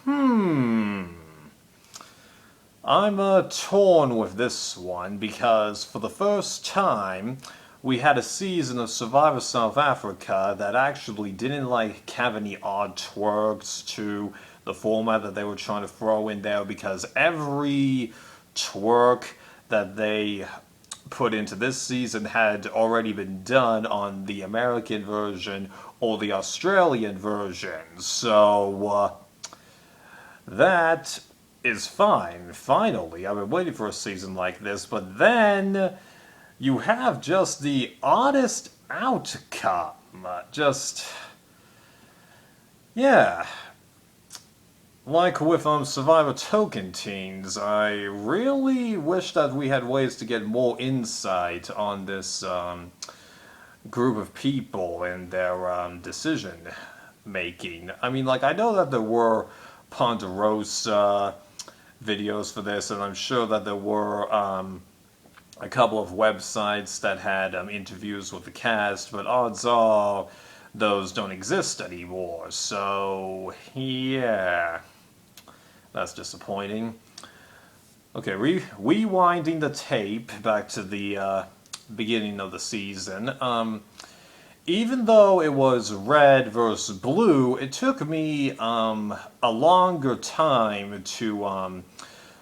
Hmm. I'm torn with this one because for the first time we had a season of Survivor South Africa that actually didn't have any odd twerks to the format that they were trying to throw in there, because every twerk that they put into this season had already been done on the American version or the Australian version. So that is fine, finally. I've been waiting for a season like this, but then you have just the oddest outcome. Just, yeah. Like with Survivor Token Teens, I really wish that we had ways to get more insight on this group of people and their decision making. I mean, I know that there were Ponderosa videos for this, and I'm sure that there were a couple of websites that had interviews with the cast, but odds are those don't exist anymore. So, yeah, that's disappointing. Okay, rewinding the tape back to the beginning of the season. Even though it was red versus blue, it took me a longer time to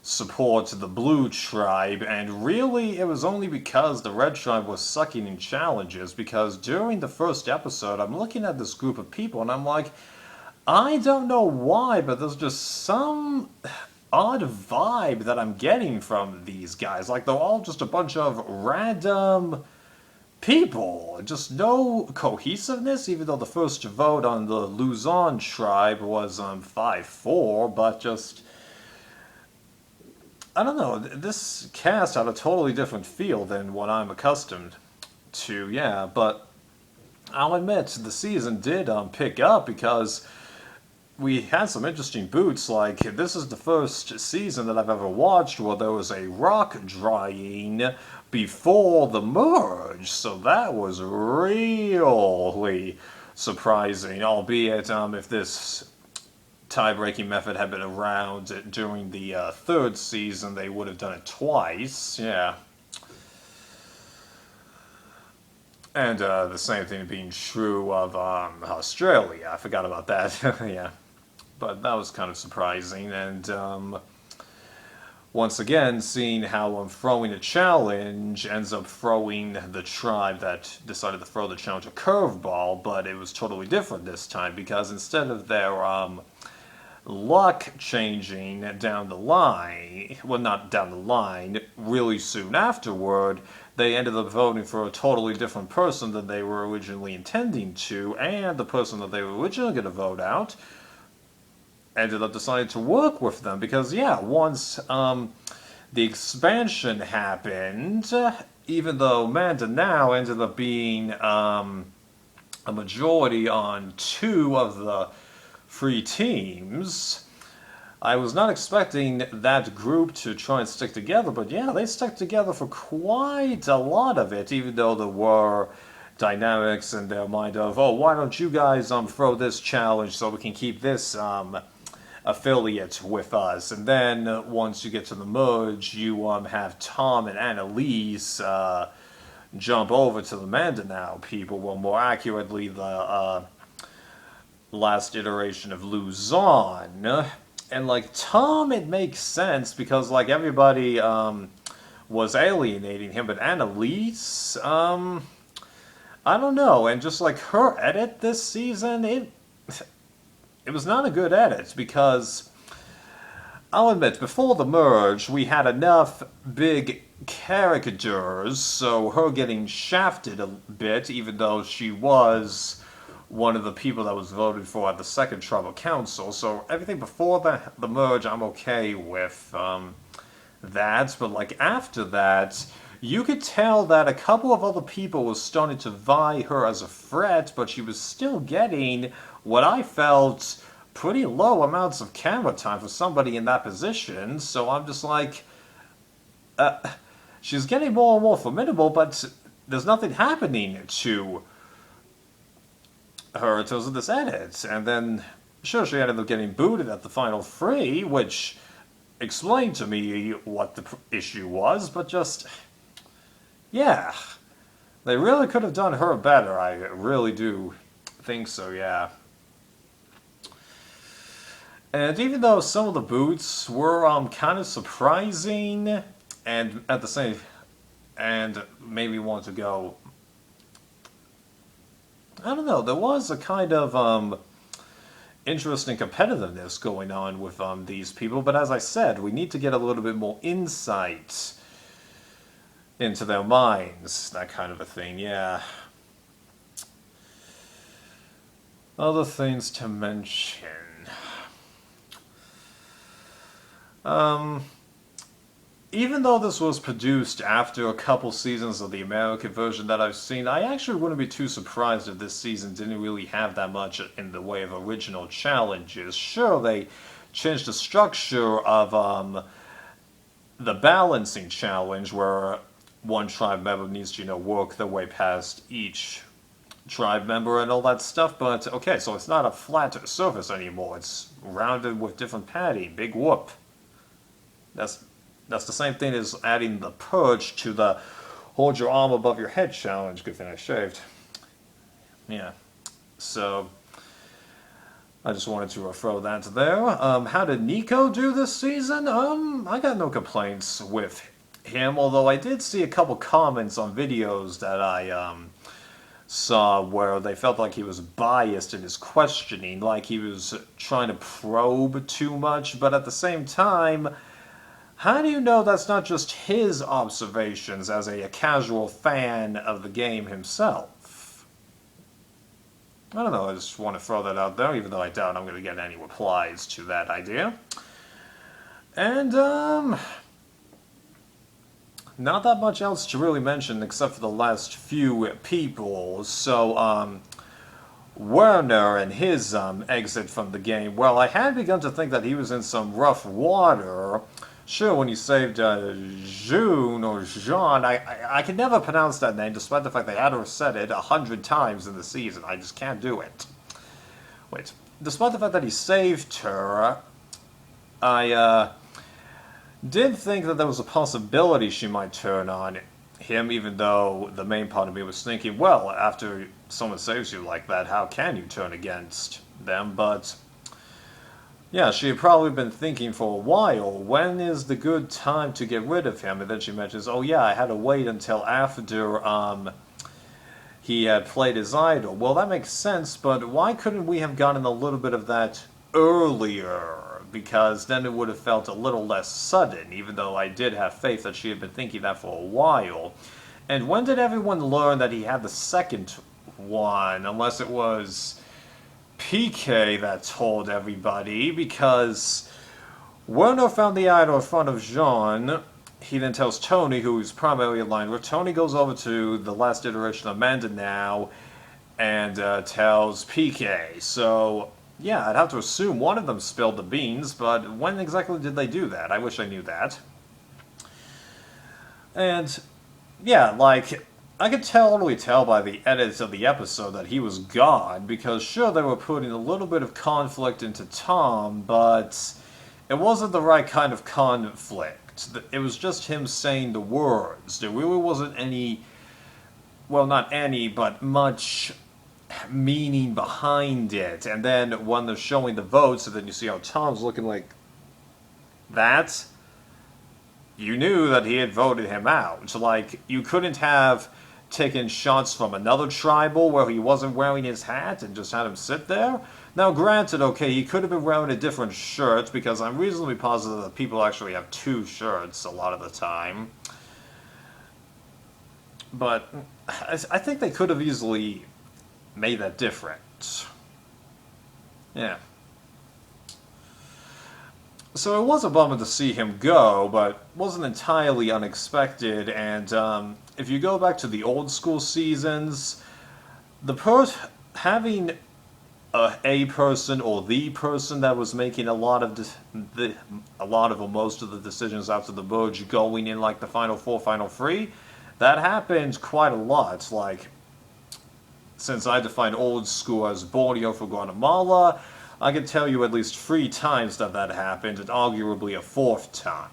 support the blue tribe, and really it was only because the red tribe was sucking in challenges, because during the first episode I'm looking at this group of people and I'm like, I don't know why, but there's just some odd vibe that I'm getting from these guys. Like, they're all just a bunch of random people. Just no cohesiveness, even though the first vote on the Luzon tribe was 5-4, but just, I don't know, this cast had a totally different feel than what I'm accustomed to, yeah, but I'll admit, the season did pick up, because we had some interesting boots. Like, this is the first season that I've ever watched where there was a rock drying before the merge, so that was really surprising, albeit if this tie-breaking method had been around during the third season, they would have done it twice, yeah. And the same thing being true of Australia. I forgot about that, yeah. But that was kind of surprising, and once again, seeing how throwing a challenge ends up throwing the tribe that decided to throw the challenge a curveball, but it was totally different this time, because instead of their luck changing down the line, well, not down the line, really soon afterward, they ended up voting for a totally different person than they were originally intending to, and the person that they were originally going to vote out ended up deciding to work with them, because, yeah, once the expansion happened, even though Mindanao ended up being a majority on 2 of the 3 teams, I was not expecting that group to try and stick together, but yeah, they stuck together for quite a lot of it, even though there were dynamics in their mind of, oh, why don't you guys throw this challenge so we can keep this affiliate with us. And then once you get to the merge, you have Tom and Annalise jump over to the Mindanao people, well, more accurately, the last iteration of Luzon. And Tom, it makes sense, because everybody was alienating him, but Annalise, I don't know, and just her edit this season, it was not a good edit, because I'll admit, before the merge, we had enough big characters, so her getting shafted a bit, even though she was one of the people that was voted for at the second tribal council, so everything before the merge, I'm okay with that, but after that, you could tell that a couple of other people were starting to vie her as a threat, but she was still getting what I felt pretty low amounts of camera time for somebody in that position, so I'm just she's getting more and more formidable, but there's nothing happening to her in terms of this edit. And then Sure, she ended up getting booted at the final three, which explained to me what the issue was, but just, yeah. They really could have done her better, I really do think so, yeah. And even though some of the boots were kind of surprising, and at the same, and made me want to go, I don't know, there was a kind of interesting competitiveness going on with these people, but as I said, we need to get a little bit more insight into their minds, that kind of a thing, yeah. Other things to mention. Even though this was produced after a couple seasons of the American version that I've seen, I actually wouldn't be too surprised if this season didn't really have that much in the way of original challenges. Sure, they changed the structure of the balancing challenge, where one tribe member needs to, work their way past each tribe member and all that stuff, but okay, so it's not a flat surface anymore. It's rounded with different padding. Big whoop. That's the same thing as adding the purge to the hold your arm above your head challenge. Good thing I shaved. Yeah. So I just wanted to throw that there. How did Nico do this season? I got no complaints with him, although I did see a couple comments on videos that I saw where they felt like he was biased in his questioning, like he was trying to probe too much, but at the same time, how do you know that's not just his observations as a casual fan of the game himself? I don't know, I just want to throw that out there, even though I doubt I'm going to get any replies to that idea. And, not that much else to really mention except for the last few people. So, Werner and his exit from the game, well, I had begun to think that he was in some rough water. Sure, when you saved June or Jean, I can never pronounce that name, despite the fact they had her said it 100 times in the season. I just can't do it. Wait. Despite the fact that he saved her, I did think that there was a possibility she might turn on him, even though the main part of me was thinking, well, after someone saves you like that, how can you turn against them? But yeah, she had probably been thinking for a while, when is the good time to get rid of him? And then she mentions, oh yeah, I had to wait until after he had played his idol. Well, that makes sense, but why couldn't we have gotten a little bit of that earlier? Because then it would have felt a little less sudden, even though I did have faith that she had been thinking that for a while. And when did everyone learn that he had the second one, unless it was PK that told everybody? Because Werner found the idol in front of Jean. He then tells Tony, who he's primarily aligned with. Tony goes over to the last iteration of Amanda now and tells PK. So yeah, I'd have to assume one of them spilled the beans, but when exactly did they do that? I wish I knew that. And yeah, like, I could totally tell by the edits of the episode that he was gone, because sure, they were putting a little bit of conflict into Tom, but it wasn't the right kind of conflict. It was just him saying the words. There really wasn't any, well, not any, but much meaning behind it. And then when they're showing the votes, and then you see how Tom's looking like that, you knew that he had voted him out. Like, you couldn't have taken shots from another tribal where he wasn't wearing his hat and just had him sit there. Now, granted, okay, he could have been wearing a different shirt, because I'm reasonably positive that people actually have two shirts a lot of the time. But I think they could have easily made that different. Yeah. So it was a bummer to see him go, but wasn't entirely unexpected. And if you go back to the old school seasons, having a person or the person that was making a lot of or most of the decisions after the merge going in like the final four, final three, that happened quite a lot. Like, since I define old school as Borneo for Guatemala, I can tell you at least 3 times that happened, and arguably a 4th time.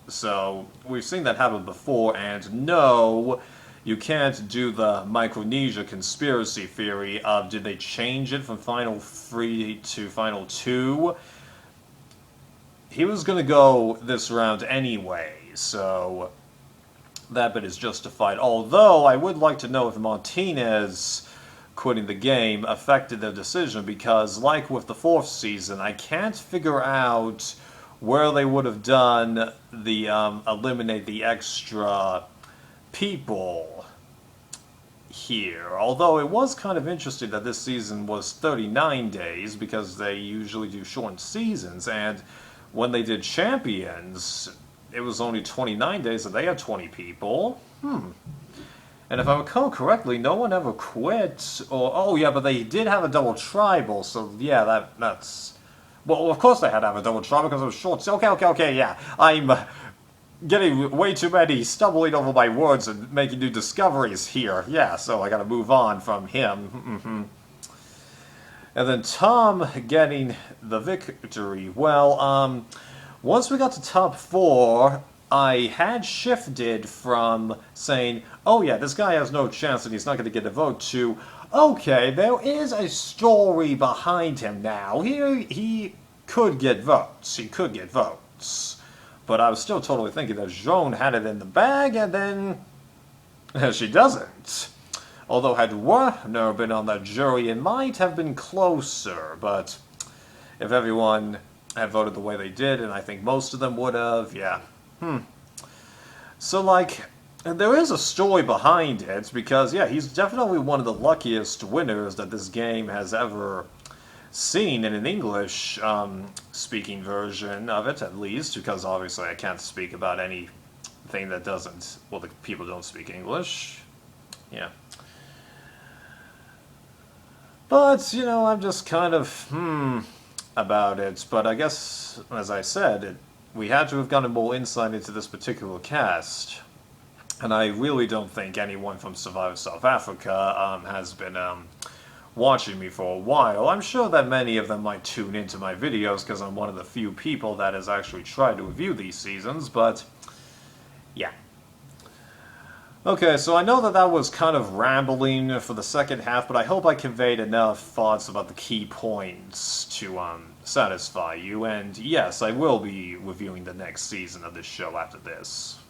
So, we've seen that happen before, and no, you can't do the Micronesia conspiracy theory of did they change it from Final 3 to Final 2? He was going to go this round anyway, so that bit is justified. Although, I would like to know if Martinez quitting the game affected their decision, because like with the 4th season, I can't figure out where they would have done the eliminate the extra people here. Although it was kind of interesting that this season was 39 days, because they usually do shortened seasons, and when they did Champions, it was only 29 days and they had 20 people. And if I recall correctly, no one ever quit, or, oh yeah, but they did have a double tribal, so yeah, that's... Well, of course they had to have a double tribal because it was short. Okay, yeah. I'm getting way too many, stumbling over my words and making new discoveries here. Yeah, so I gotta move on from him. And then Tom getting the victory. Well, once we got to top 4, I had shifted from saying, oh yeah, this guy has no chance and he's not going to get a vote, to, okay, there is a story behind him now. He could get votes. He could get votes. But I was still totally thinking that Joan had it in the bag, and then she doesn't. Although had Werner been on that jury, it might have been closer. But if everyone had voted the way they did, and I think most of them would have, yeah. So, like, there is a story behind it, because, yeah, he's definitely one of the luckiest winners that this game has ever seen in an English speaking version of it, at least, because obviously I can't speak about anything that doesn't, well, the people don't speak English. Yeah. But, you know, I'm just kind of, about it. But I guess, as I said, we had to have gotten more insight into this particular cast. And I really don't think anyone from Survivor South Africa has been watching me for a while. I'm sure that many of them might tune into my videos because I'm one of the few people that has actually tried to review these seasons, but yeah. Okay, so I know that was kind of rambling for the second half, but I hope I conveyed enough thoughts about the key points to satisfy you, and yes, I will be reviewing the next season of this show after this.